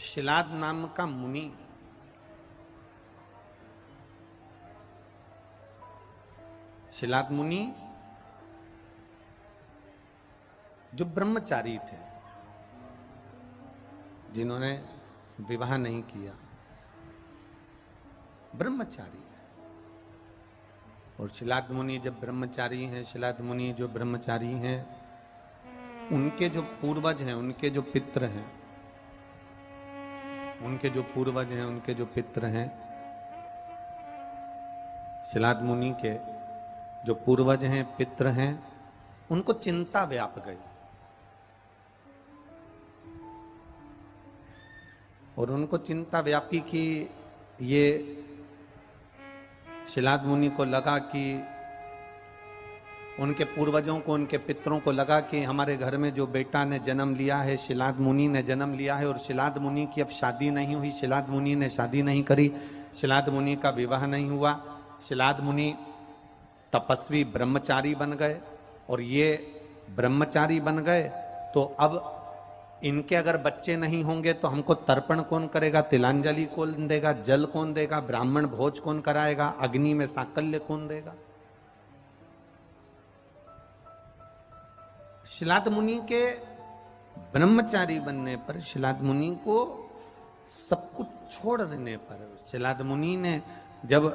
शिलाद नाम का मुनि शिलाद मुनि जो ब्रह्मचारी थे, जिन्होंने विवाह नहीं किया, ब्रह्मचारी। और शिलाद मुनि जब ब्रह्मचारी हैं, शिलाद मुनि जो ब्रह्मचारी हैं, उनके जो पूर्वज हैं, उनके जो पितृ हैं, उनके जो पूर्वज हैं, उनके जो पितृ हैं, शिलाद मुनि के जो पूर्वज हैं, पितृ हैं, उनको चिंता व्याप गई। और उनको चिंता व्यापी कि ये शिलाद मुनि को लगा कि उनके पूर्वजों को, उनके पितरों को लगा कि हमारे घर में जो बेटा ने जन्म लिया है, शिलाद मुनि ने जन्म लिया है, और शिलाद मुनि की अब शादी नहीं हुई, शिलाद मुनि ने शादी नहीं करी, शिलाद मुनि का विवाह नहीं हुआ, शिलाद मुनि तपस्वी ब्रह्मचारी बन गए। और ये ब्रह्मचारी बन गए तो अब इनके अगर बच्चे नहीं होंगे तो हमको तर्पण कौन करेगा, तिलांजलि कौन देगा, जल कौन देगा, ब्राह्मण भोज कौन कराएगा, अग्नि में साकल्य कौन देगा। शिलाद मुनि के ब्रह्मचारी बनने पर, शिलाद मुनि को सब कुछ छोड़ देने पर, शिलाद मुनि ने जब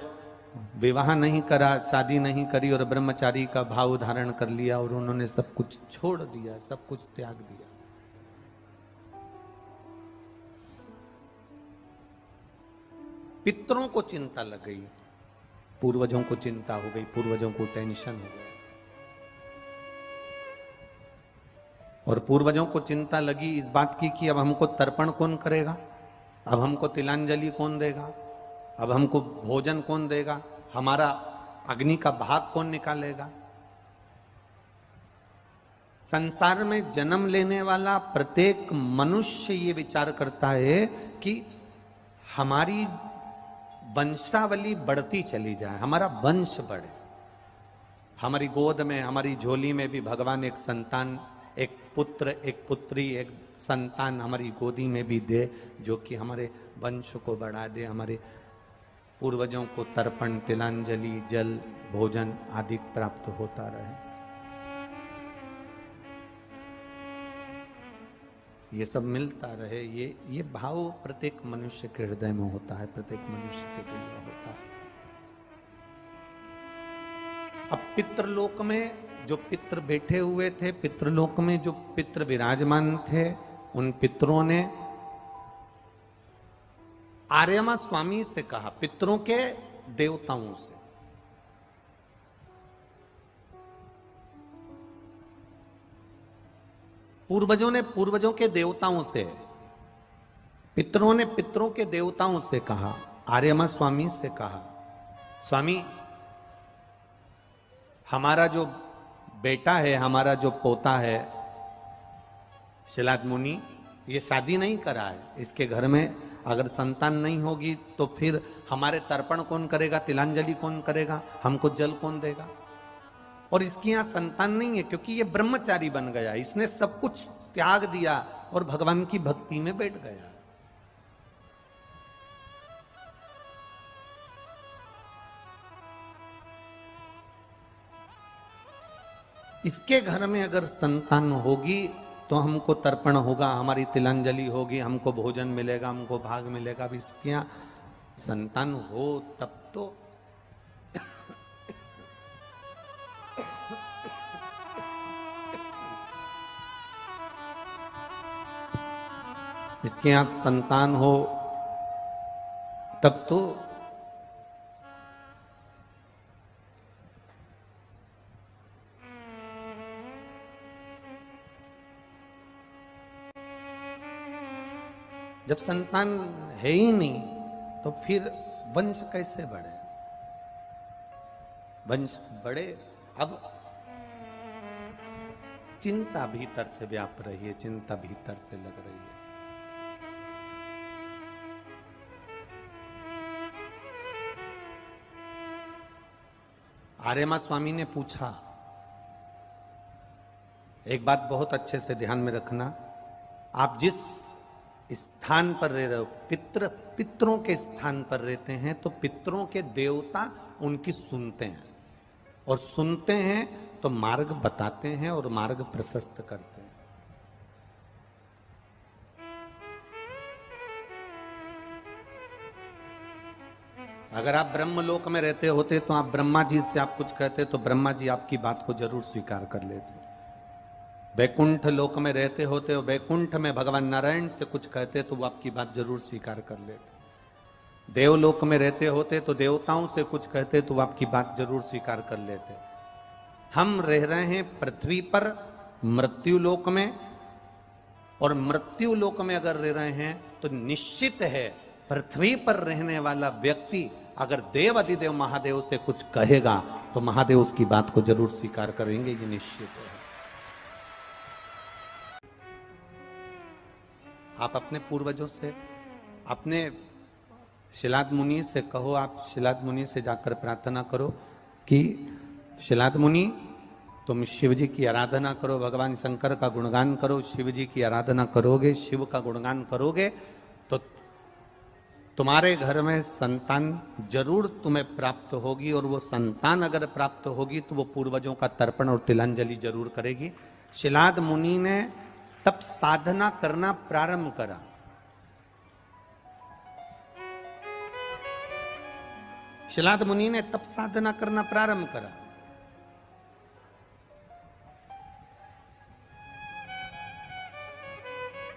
विवाह नहीं करा, शादी नहीं करी और ब्रह्मचारी का भाव धारण कर लिया और उन्होंने सब कुछ छोड़ दिया, सब कुछ त्याग दिया, पितरों को चिंता लग गई, पूर्वजों को चिंता हो गई, पूर्वजों को टेंशन हो गई। और पूर्वजों को चिंता लगी इस बात की कि अब हमको तर्पण कौन करेगा, अब हमको तिलांजलि कौन देगा, अब हमको भोजन कौन देगा, हमारा अग्नि का भाग कौन निकालेगा। संसार में जन्म लेने वाला प्रत्येक मनुष्य ये विचार करता है कि हमारी वंशावली बढ़ती चली जाए, हमारा वंश बढ़े, हमारी गोद में, हमारी झोली में भी भगवान एक संतान, एक पुत्र, एक पुत्री, एक संतान हमारी गोदी में भी दे, जो कि हमारे वंश को बढ़ा दे, हमारे पूर्वजों को तर्पण, तिलांजलि, जल, भोजन आदि प्राप्त होता रहे। ये सब मिलता रहे, ये भाव प्रत्येक मनुष्य के हृदय में होता है, प्रत्येक मनुष्य के दिल में होता है। अब पितृलोक में जो पितृ बैठे हुए थे, पितृलोक में जो पितृ विराजमान थे, उन पितरों ने आर्यमा स्वामी से कहा, पितरों के देवताओं से, पूर्वजों ने पूर्वजों के देवताओं से, पितरों ने पितरों के देवताओं से कहा, आर्यमा स्वामी से कहा, स्वामी हमारा जो बेटा है, हमारा जो पोता है शिलाद मुनि, ये शादी नहीं करा है, इसके घर में अगर संतान नहीं होगी तो फिर हमारे तर्पण कौन करेगा, तिलांजलि कौन करेगा, हमको जल कौन देगा। और इसकी यहां संतान नहीं है क्योंकि ये ब्रह्मचारी बन गया, इसने सब कुछ त्याग दिया और भगवान की भक्ति में बैठ गया। इसके घर में अगर संतान होगी तो हमको तर्पण होगा, हमारी तिलांजलि होगी, हमको भोजन मिलेगा, हमको भाग मिलेगा। अब इसके यहाँ संतान हो तब तो इसके यहाँ संतान हो तब तो जब संतान है ही नहीं तो फिर वंश कैसे बढ़े, वंश बढ़े। अब चिंता भीतर से व्याप रही है, चिंता भीतर से लग रही है। आर्यमा स्वामी ने पूछा, एक बात बहुत अच्छे से ध्यान में रखना, आप जिस स्थान पर रह रहे हो, पितरों के स्थान पर रहते हैं, तो पितरों के देवता उनकी सुनते हैं, और सुनते हैं तो मार्ग बताते हैं और मार्ग प्रशस्त करते हैं। अगर आप ब्रह्मलोक में रहते होते तो आप ब्रह्मा जी से आप कुछ कहते तो ब्रह्मा जी आपकी बात को जरूर स्वीकार कर लेते। वैकुंठ लोक में रहते होते और वैकुंठ में भगवान नारायण से कुछ कहते तो वो आपकी बात जरूर स्वीकार कर लेते। देवलोक में रहते होते तो देवताओं से कुछ कहते तो वो आपकी बात जरूर स्वीकार कर लेते। हम रह रहे हैं पृथ्वी पर मृत्यु लोक में, और मृत्यु लोक में अगर रह रहे हैं तो निश्चित है पृथ्वी पर रहने वाला व्यक्ति अगर देव अधिदेव महादेव से कुछ कहेगा तो महादेव उसकी बात को जरूर स्वीकार करेंगे, ये निश्चित है। आप अपने पूर्वजों से, अपने शिलाद मुनि से कहो, आप शिलाद मुनि से जाकर प्रार्थना करो कि शिलाद मुनि तुम शिव जी की आराधना करो, भगवान शंकर का गुणगान करो। शिव जी की आराधना करोगे, शिव का गुणगान करोगे तो तुम्हारे घर में संतान जरूर तुम्हें प्राप्त होगी, और वो संतान अगर प्राप्त होगी तो वो पूर्वजों का तर्पण और तिलांजलि जरूर करेगी। शिलाद मुनि ने तब साधना करना प्रारंभ करा। शिलाद मुनि ने तब साधना करना प्रारंभ करा।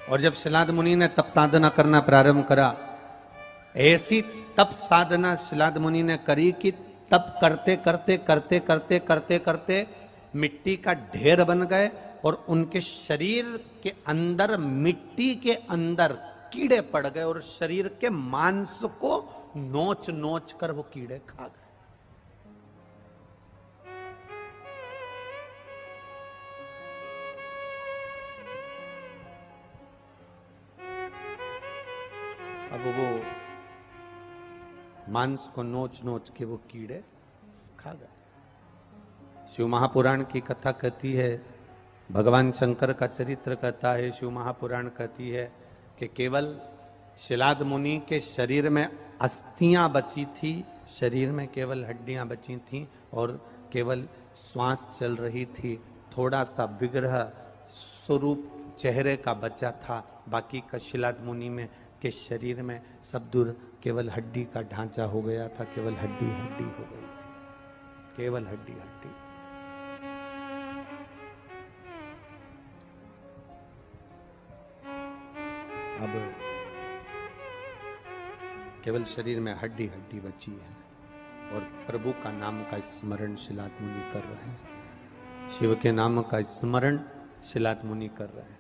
और जब शिलाद मुनि ने तप साधना करना प्रारंभ करा, ऐसी तप साधना शिलाद मुनि ने करी कि तप करते करते करते करते करते करते मिट्टी का ढेर बन गए, और उनके शरीर के अंदर, मिट्टी के अंदर कीड़े पड़ गए, और शरीर के मांस को नोच नोच कर वो कीड़े खा गए। अब वो मांस को नोच नोच के वो कीड़े खा गए। शिव महापुराण की कथा कहती है, भगवान शंकर का चरित्र कहता है, शिव महापुराण कहती है कि केवल शिलाद मुनि के शरीर में अस्थियां बची थी, शरीर में केवल हड्डियां बची थीं, और केवल श्वास चल रही थी। थोड़ा सा विग्रह स्वरूप चेहरे का बचा था, बाकी का शिलाद मुनि में के शरीर में सब दूर केवल हड्डी का ढांचा हो गया था, केवल हड्डी हड्डी हो गई थी, केवल हड्डी हड्डी। अब केवल शरीर में हड्डी हड्डी बची है, और प्रभु का नाम का स्मरण शिलाद मुनि कर रहे हैं। शिव के नाम का स्मरण शिलाद मुनि कर रहे हैं।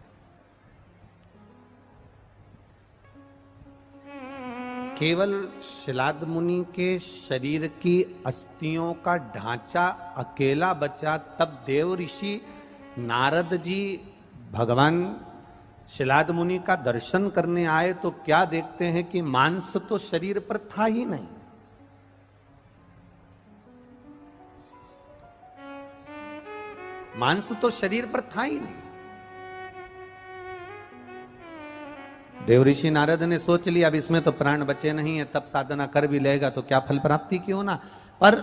केवल शिलाद मुनि के शरीर की अस्थियों का ढांचा अकेला बचा, तब देव ऋषि नारद जी भगवान शिलाद मुनि का दर्शन करने आए तो क्या देखते हैं कि मांस तो शरीर पर था ही नहीं। मांस तो शरीर पर था ही नहीं। देवऋषि नारद ने सोच लिया अब इसमें तो प्राण बचे नहीं है, तब साधना कर भी लेगा तो क्या फल प्राप्ति क्यों ना। पर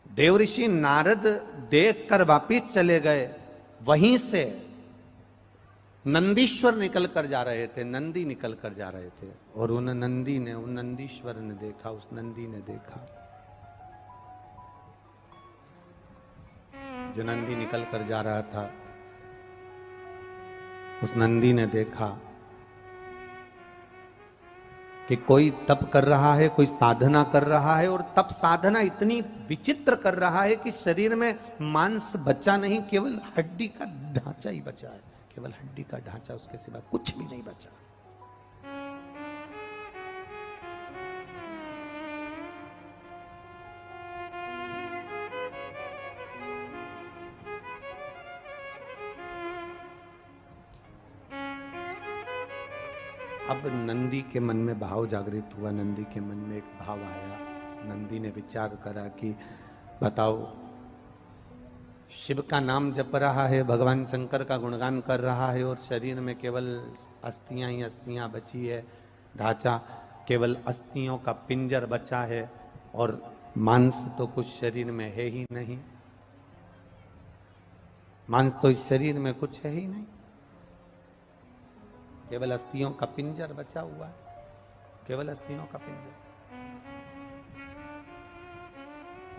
देवऋषि नारद देखकर वापिस चले गए। वहीं से नंदीश्वर निकल कर जा रहे थे, नंदी निकल कर जा रहे थे, और उन नंदी ने, उन नंदीश्वर ने देखा, उस नंदी ने देखा, जो नंदी निकल कर जा रहा था, उस नंदी ने देखा कि कोई तप कर रहा है, कोई साधना कर रहा है, और तप साधना इतनी विचित्र कर रहा है कि शरीर में मांस बचा नहीं, केवल हड्डी का ढांचा ही बचा है, केवल हड्डी का ढांचा, उसके सिवा कुछ भी नहीं बचा। अब नंदी के मन में भाव जागृत हुआ, नंदी के मन में एक भाव आया। नंदी ने विचार करा कि बताओ शिव का नाम जप रहा है, भगवान शंकर का गुणगान कर रहा है और शरीर में केवल अस्थियां ही अस्थियां बची है, ढांचा केवल अस्थियों का पिंजर बचा है और मांस तो कुछ शरीर में है ही नहीं। मांस तो इस शरीर में कुछ है ही नहीं, केवल अस्थियों का पिंजर बचा हुआ है, केवल अस्थियों का पिंजर।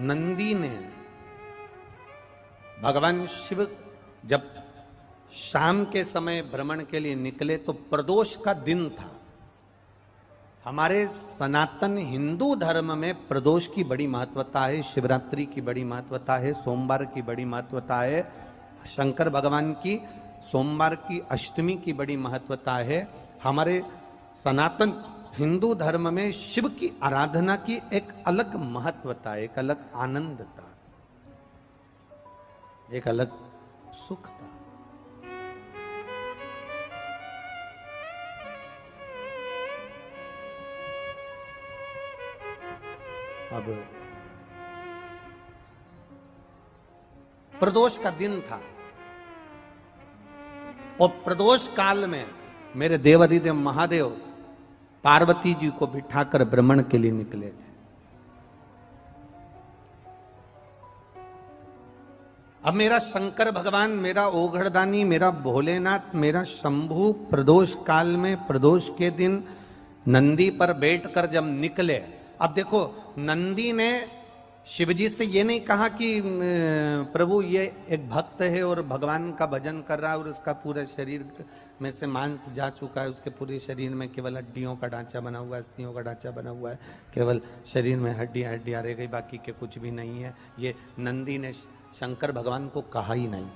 नंदी ने, भगवान शिव जब शाम के समय भ्रमण के लिए निकले तो प्रदोष का दिन था। हमारे सनातन हिंदू धर्म में प्रदोष की बड़ी महत्वता है, शिवरात्रि की बड़ी महत्वता है, सोमवार की बड़ी महत्वता है, शंकर भगवान की सोमवार की अष्टमी की बड़ी महत्वता है। हमारे सनातन हिंदू धर्म में शिव की आराधना की एक अलग महत्वता है, एक अलग आनंद था, एक अलग सुख था। अब प्रदोष का दिन था और प्रदोष काल में मेरे देवाधिदेव महादेव पार्वती जी को बिठाकर भ्रमण के लिए निकले थे। अब मेरा शंकर भगवान, मेरा ओघड़दानी, मेरा भोलेनाथ, मेरा शंभू प्रदोष काल में, प्रदोष के दिन नंदी पर बैठकर जब निकले। अब देखो, नंदी ने शिवजी से ये नहीं कहा कि प्रभु ये एक भक्त है और भगवान का भजन कर रहा है और उसका पूरा शरीर में से मांस जा चुका है, उसके पूरे शरीर में केवल हड्डियों का ढांचा बना हुआ है, अस्थियों का ढांचा बना हुआ है, केवल शरीर में हड्डियां हड्डियां रह गई, बाकी के कुछ भी नहीं है। ये नंदी ने शंकर भगवान को कहा ही नहीं,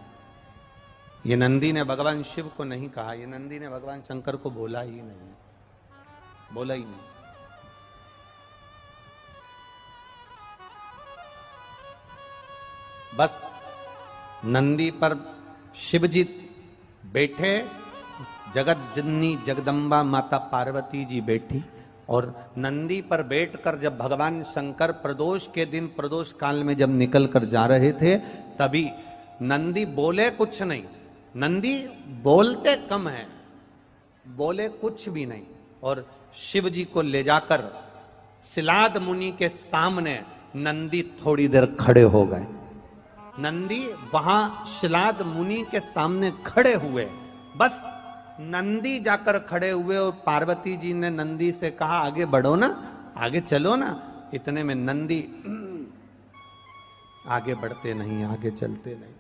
ये नंदी ने भगवान शिव को नहीं कहा, ये नंदी ने भगवान शंकर को बोला ही नहीं, बोला ही नहीं। बस नंदी पर शिवजी बैठे, जगत जननी जगदम्बा माता पार्वती जी बैठी और नंदी पर बैठकर जब भगवान शंकर प्रदोष के दिन, प्रदोष काल में जब निकल कर जा रहे थे, तभी नंदी बोले कुछ नहीं। नंदी बोलते कम है, बोले कुछ भी नहीं और शिव जी को ले जाकर सिलाद मुनि के सामने नंदी थोड़ी देर खड़े हो गए। नंदी वहां शिलाद मुनि के सामने खड़े हुए, बस नंदी जाकर खड़े हुए और पार्वती जी ने नंदी से कहा आगे बढ़ो ना, आगे चलो ना। इतने में नंदी आगे बढ़ते नहीं, आगे चलते नहीं।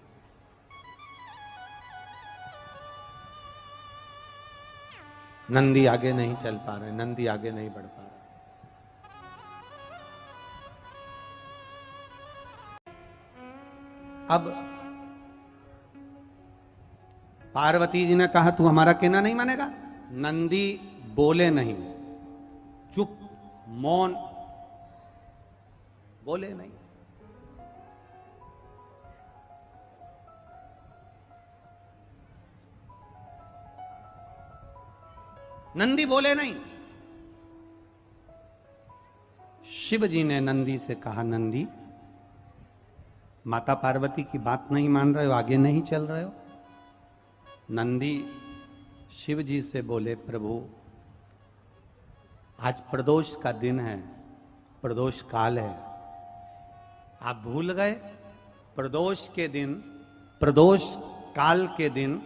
नंदी आगे नहीं चल पा रहे, नंदी आगे नहीं बढ़ पा रहे। अब पार्वती जी ने कहा तू हमारा कहना नहीं मानेगा। नंदी बोले नहीं, चुप, मौन, बोले नहीं। नंदी बोले नहीं। शिव जी ने नंदी से कहा, नंदी माता पार्वती की बात नहीं मान रहे हो, आगे नहीं चल रहे हो। नंदी शिव जी से बोले, प्रभु आज प्रदोष का दिन है, प्रदोष काल है, आप भूल गए? प्रदोष के दिन, प्रदोष काल के दिन,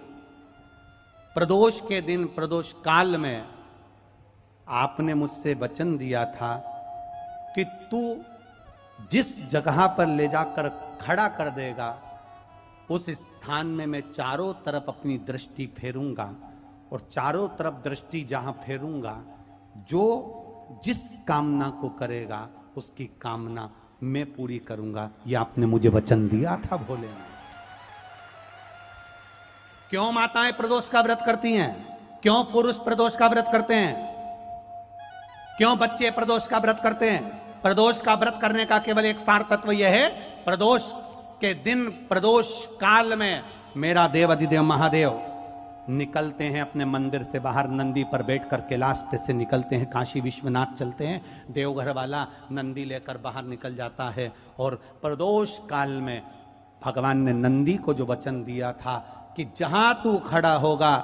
प्रदोष के दिन, प्रदोष काल में आपने मुझसे वचन दिया था कि तू जिस जगह पर ले जाकर खड़ा कर देगा उस स्थान में मैं चारों तरफ अपनी दृष्टि फेरूंगा और चारों तरफ दृष्टि जहां फेरूंगा, जो जिस कामना को करेगा उसकी कामना मैं पूरी करूंगा। ये आपने मुझे वचन दिया था भोलेनाथ। क्यों माताएं प्रदोष का व्रत करती हैं? क्यों पुरुष प्रदोष का व्रत करते हैं? क्यों बच्चे प्रदोष का व्रत करते हैं? प्रदोष का व्रत करने का केवल एक सार तत्व यह है, प्रदोष के दिन, प्रदोष काल में मेरा देव अधिदेव महादेव निकलते हैं अपने मंदिर से बाहर, नंदी पर बैठकर कैलाश से निकलते हैं, काशी विश्वनाथ चलते हैं, देवघर वाला नंदी लेकर बाहर निकल जाता है और प्रदोष काल में भगवान ने नंदी को जो वचन दिया था कि जहां तू खड़ा होगा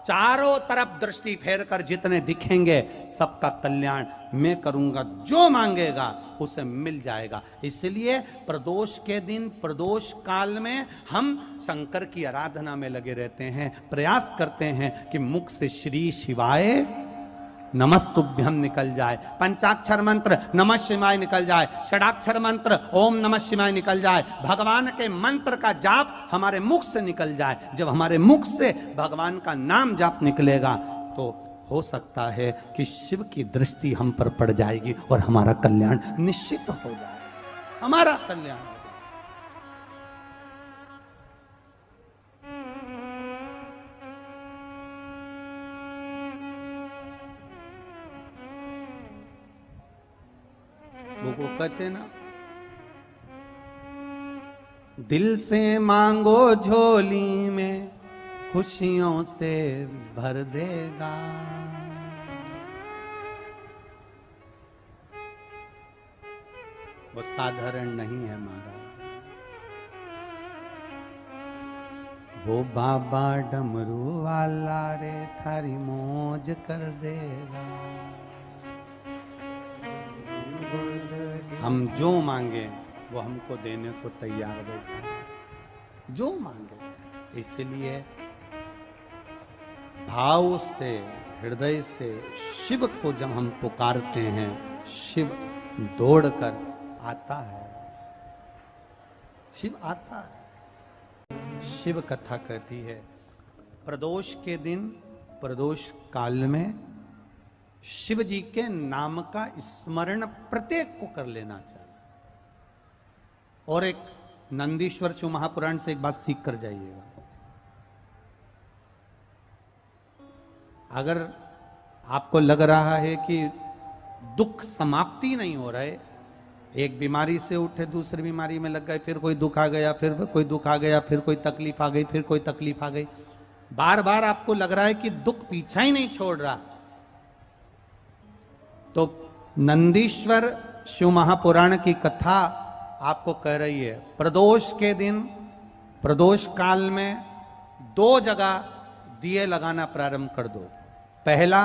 चारों तरफ दृष्टि फेर कर जितने दिखेंगे सबका कल्याण मैं करूंगा, जो मांगेगा उसे मिल जाएगा। इसलिए प्रदोष के दिन, प्रदोष काल में हम शंकर की आराधना में लगे रहते हैं, प्रयास करते हैं कि मुख से श्री शिवाय नमस्तुभ्यम निकल जाए, पंचाक्षर मंत्र नमः शिवाय निकल जाए, षडाक्षर मंत्र ओम नमः शिवाय निकल जाए, भगवान के मंत्र का जाप हमारे मुख से निकल जाए। जब हमारे मुख से भगवान का नाम जाप निकलेगा तो हो सकता है कि शिव की दृष्टि हम पर पड़ जाएगी और हमारा कल्याण निश्चित हो जाएगा, हमारा कल्याण। वो कहते ना, दिल से मांगो झोली में खुशियों से भर देगा। वो साधारण नहीं है महाराज, वो बाबा डमरू वाला रे थारी मौज कर देगा। हम जो मांगे वो हमको देने को तैयार बैठा है, जो मांगे। इसलिए भाव से, हृदय से शिव को जब हम पुकारते हैं, शिव दौड़कर आता है, शिव आता है। शिव कथा कहती है प्रदोष के दिन, प्रदोष काल में शिव जी के नाम का स्मरण प्रत्येक को कर लेना चाहिए। और एक नंदीश्वर शिव महापुराण से एक बात सीख कर जाइएगा, अगर आपको लग रहा है कि दुख समाप्ति नहीं हो रहा है, एक बीमारी से उठे दूसरी बीमारी में लग गए, फिर कोई दुख आ गया, फिर कोई दुख आ गया, फिर कोई तकलीफ आ गई, फिर कोई तकलीफ आ गई, बार बार आपको लग रहा है कि दुख पीछा ही नहीं छोड़ रहा, तो नंदीश्वर शिव महापुराण की कथा आपको कह रही है प्रदोष के दिन, प्रदोष काल में 2 जगह दिए लगाना प्रारंभ कर दो। पहला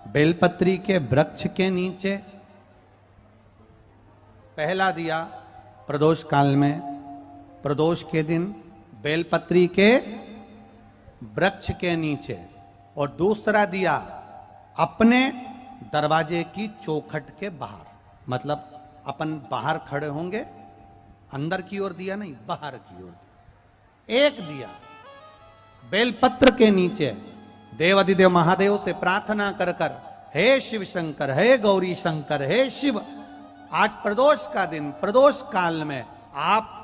बेलपत्री के वृक्ष के नीचे, पहला दिया प्रदोष काल में, प्रदोष के दिन बेलपत्री के वृक्ष के नीचे, और दूसरा दिया अपने दरवाजे की चौखट के बाहर। मतलब अपन बाहर खड़े होंगे, अंदर की ओर दिया नहीं, बाहर की ओर। एक दिया बेलपत्र के नीचे देवाधिदेव महादेव से प्रार्थना कर कर, हे शिव शंकर, हे गौरी शंकर, हे शिव, आज प्रदोष का दिन, प्रदोष काल में आप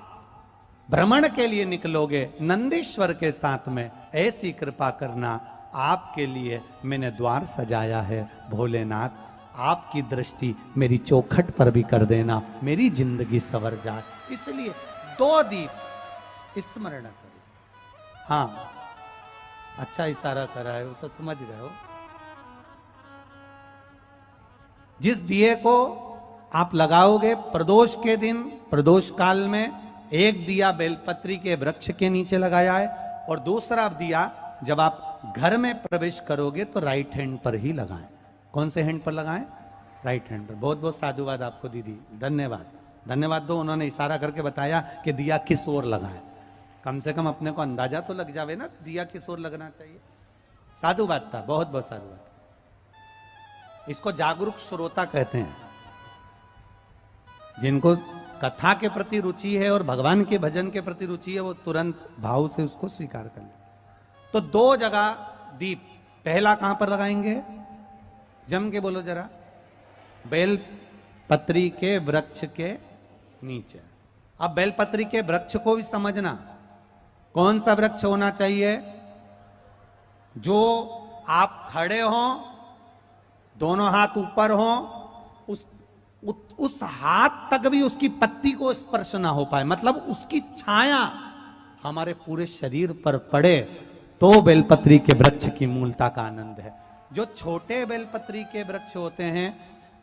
भ्रमण के लिए निकलोगे नंदीश्वर के साथ में, ऐसी कृपा करना, आपके लिए मैंने द्वार सजाया है भोलेनाथ, आपकी दृष्टि मेरी चौखट पर भी कर देना, मेरी जिंदगी संवर जाए। इसलिए 2 दीप स्मरण करें। हाँ, अच्छा इशारा करा है, उसे समझ गए हो। जिस दिए को आप लगाओगे प्रदोष के दिन, प्रदोष काल में, एक दिया बेलपत्री के वृक्ष के नीचे लगाया है, और दूसरा दिया जब आप घर में प्रवेश करोगे तो राइट हैंड पर ही लगाएं। कौन से हैंड पर लगाएं? राइट हैंड पर। बहुत बहुत साधुवाद आपको दीदी, धन्यवाद, धन्यवाद दो, उन्होंने इशारा करके बताया कि दिया किस ओर लगाएं। कम से कम अपने को अंदाजा तो लग जावे ना दिया किस ओर लगना चाहिए। साधुवाद था, बहुत बहुत साधुवाद। इसको जागरूक श्रोता कहते हैं, जिनको कथा के प्रति रुचि है और भगवान के भजन के प्रति रुचि है, वो तुरंत भाव से उसको स्वीकार कर ले। तो 2 जगह दीप, पहला कहां पर लगाएंगे? जम के बोलो जरा, बेलपत्री के वृक्ष के नीचे। अब बेलपत्री के वृक्ष को भी समझना, कौन सा वृक्ष होना चाहिए? जो आप खड़े हो, दोनों हाथ ऊपर हो, उस हाथ तक भी उसकी पत्ती को स्पर्श ना हो पाए, मतलब उसकी छाया हमारे पूरे शरीर पर पड़े, तो बेलपत्री के वृक्ष की मूलता का आनंद है। जो छोटे बेलपत्री के वृक्ष होते हैं,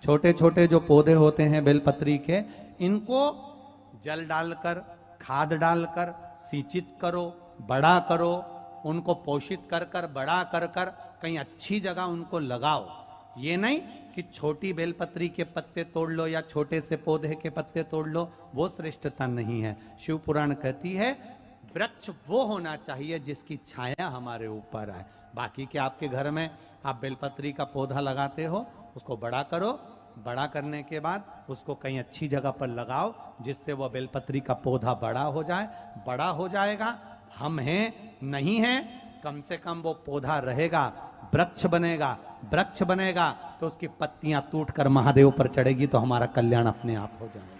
छोटे छोटे जो पौधे होते हैं बेलपत्री के, इनको जल डालकर खाद डालकर सिंचित करो, बड़ा करो, उनको पोषित कर कर बड़ा कर कर कहीं अच्छी जगह उनको लगाओ। ये नहीं कि छोटी बेलपत्री के पत्ते तोड़ लो या छोटे से पौधे के पत्ते तोड़ लो, वो श्रेष्ठता नहीं है। शिव पुराण कहती है वृक्ष वो होना चाहिए जिसकी छाया हमारे ऊपर आए। बाकी के आपके घर में आप बेलपत्री का पौधा लगाते हो, उसको बड़ा करो, बड़ा करने के बाद उसको कहीं अच्छी जगह पर लगाओ जिससे वह बेलपत्री का पौधा बड़ा हो जाए। बड़ा हो जाएगा, हम हैं नहीं हैं, कम से कम वो पौधा रहेगा, वृक्ष बनेगा। वृक्ष बनेगा तो उसकी पत्तियां टूट कर महादेव पर चढ़ेगी तो हमारा कल्याण अपने आप हो जाएगा।